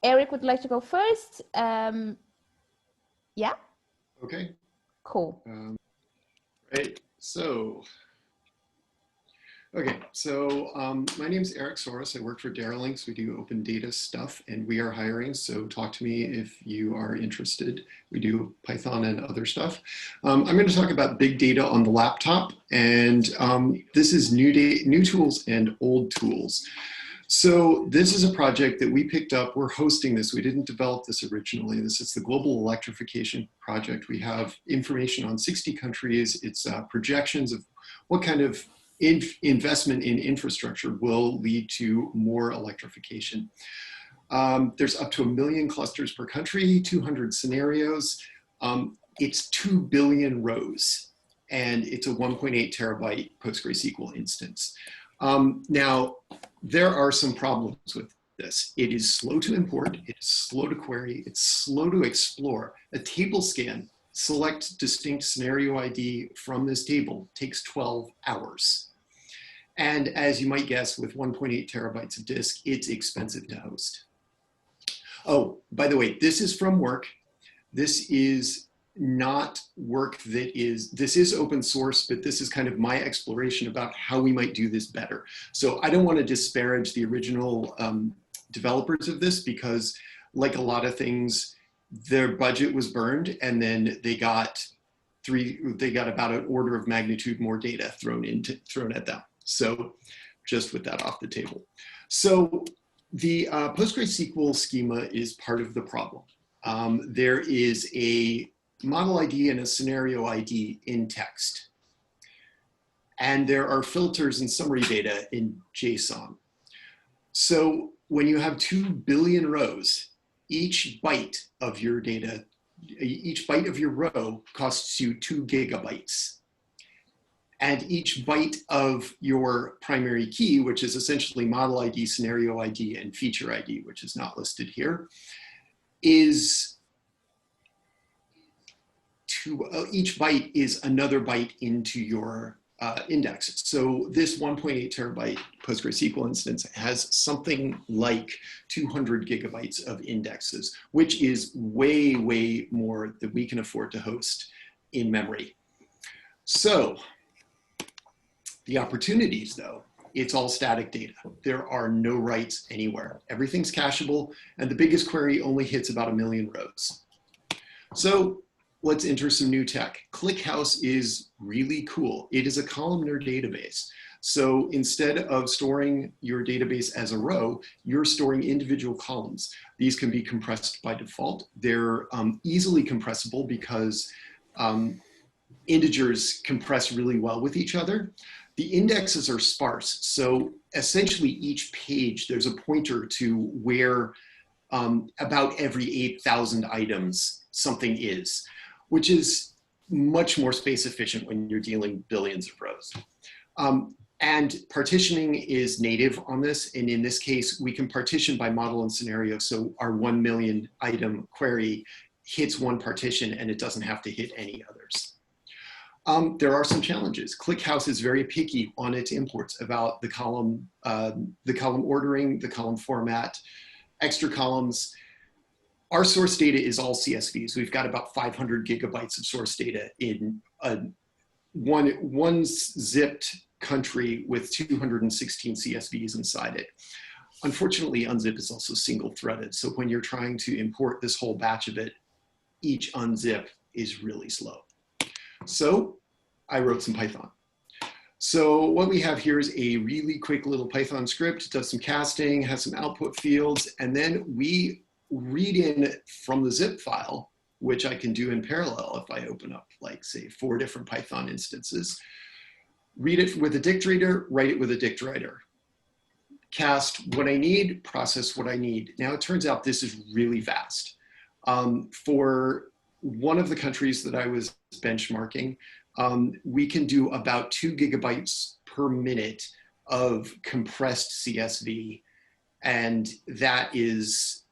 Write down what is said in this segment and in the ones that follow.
Eric would like to go first. Yeah. Okay. Cool. Right. So, my name is Eric Soroos. I work for Derilinx. We do open data stuff, and we are hiring. So talk to me if you are interested. We do Python and other stuff. I'm going to talk about big data on the laptop, and this is new tools and old tools. So this is a project that we picked up. We're hosting this. We didn't develop this originally. This is the Global Electrification Project. We have information on 60 countries. It's projections of what kind of investment in infrastructure will lead to more electrification. There's up to 1 million clusters per country, 200 scenarios. It's 2 billion rows, and it's a 1.8 terabyte PostgreSQL instance. Now, there are some problems with this. It is slow to import, it is slow to query, it's slow to explore. A table scan, select distinct scenario ID from this table, takes 12 hours. And as you might guess, with 1.8 terabytes of disk, it's expensive to host. Oh, by the way, this is from work. This is not work this is open source, but this is kind of my exploration about how we might do this better. So I don't want to disparage the original developers of this, because like a lot of things, their budget was burned, and then they got about an order of magnitude more data thrown at them. So just with that off the table. So the PostgreSQL schema is part of the problem. There is a model ID and a scenario ID in text. And there are filters and summary data in JSON. So when you have 2 billion rows, each byte of your data, each byte of your row costs you 2 gigabytes. And each byte of your primary key, which is essentially model ID, scenario ID, and feature ID, which is not listed here, is each byte is another byte into your index. So this 1.8 terabyte PostgreSQL instance has something like 200 gigabytes of indexes, which is way, way more than we can afford to host in memory. So the opportunities, though, it's all static data. There are no writes anywhere. Everything's cacheable, and the biggest query only hits about 1 million rows. So let's enter some new tech. Clickhouse is really cool. It is a columnar database. So instead of storing your database as a row, you're storing individual columns. These can be compressed by default. They're easily compressible because integers compress really well with each other. The indexes are sparse. So essentially each page, there's a pointer to where about every 8,000 items something is, which is much more space efficient when you're dealing billions of rows. And partitioning is native on this. And in this case, we can partition by model and scenario. So our 1 million item query hits one partition and it doesn't have to hit any others. There are some challenges. Clickhouse is very picky on its imports about the column ordering, the column format, extra columns. Our source data is all CSVs. We've got about 500 gigabytes of source data in one zipped country with 216 CSVs inside it. Unfortunately, unzip is also single threaded. So when you're trying to import this whole batch of it, each unzip is really slow. So I wrote some Python. So what we have here is a really quick little Python script. It does some casting, has some output fields, and then we read in from the zip file, which I can do in parallel if I open up, like, say, 4 different Python instances. Read it with a dict reader, write it with a dict writer. Cast what I need, process what I need. Now, it turns out this is really fast. For one of the countries that I was benchmarking, we can do about 2 gigabytes per minute of compressed CSV, and that is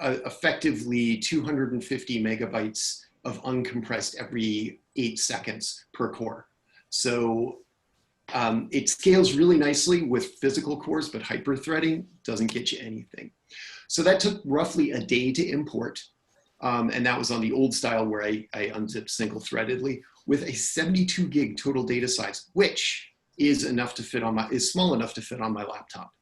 effectively 250 megabytes of uncompressed every 8 seconds per core. So it scales really nicely with physical cores, but hyperthreading doesn't get you anything. So that took roughly a day to import. And that was on the old style where I unzipped single threadedly with a 72 gig total data size, which is enough to fit on my, is small enough to fit on my laptop.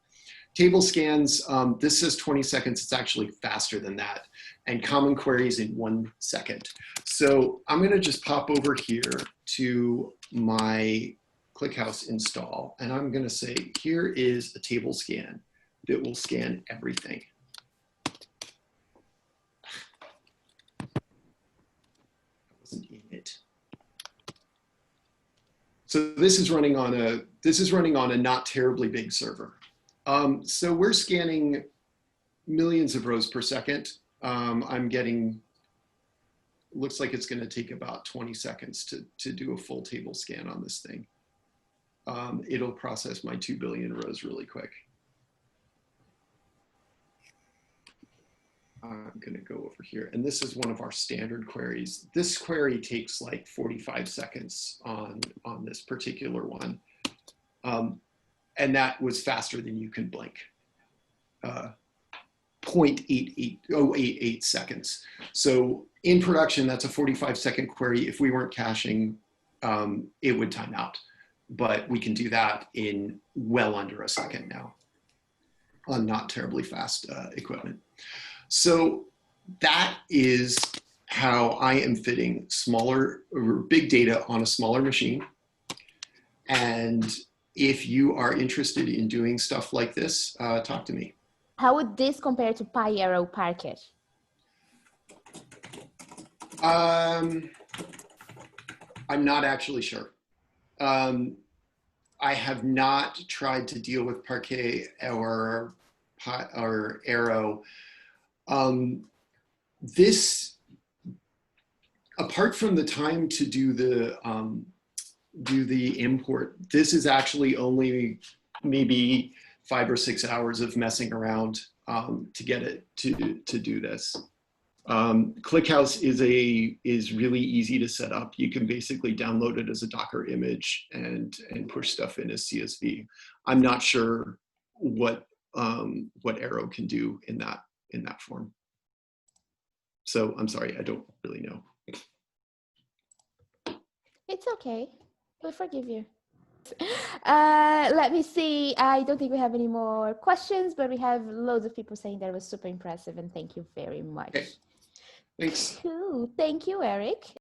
Table scans, this says 20 seconds, it's actually faster than that. And common queries in 1 second. So I'm gonna just pop over here to my Clickhouse install, and I'm gonna say, here is a table scan that will scan everything. In it. So this is running on a not terribly big server. So we're scanning millions of rows per second. I'm getting, looks like it's going to take about 20 seconds to do a full table scan on this thing. It'll process my 2 billion rows really quick. I'm going to go over here, and this is one of our standard queries. This query takes like 45 seconds on this particular one. And that was faster than you can blink. 0.88088 seconds. So in production, that's a 45-second query. If we weren't caching, it would time out. But we can do that in well under a second now on not terribly fast equipment. So that is how I am fitting smaller or big data on a smaller machine. And if you are interested in doing stuff like this, talk to me. How would this compare to PyArrow Parquet? I'm not actually sure. I have not tried to deal with Parquet or Arrow. This, apart from the time to do the import, this is actually only maybe 5 or 6 hours of messing around to get it to do this. Clickhouse is really easy to set up. You can basically download it as a Docker image and push stuff in as CSV. I'm not sure what Arrow can do in that form. So I'm sorry, I don't really know. It's okay. We forgive you. Let me see. I don't think we have any more questions, but we have loads of people saying that it was super impressive, and thank you very much. Okay. Thanks. Cool. Thank you, Eric.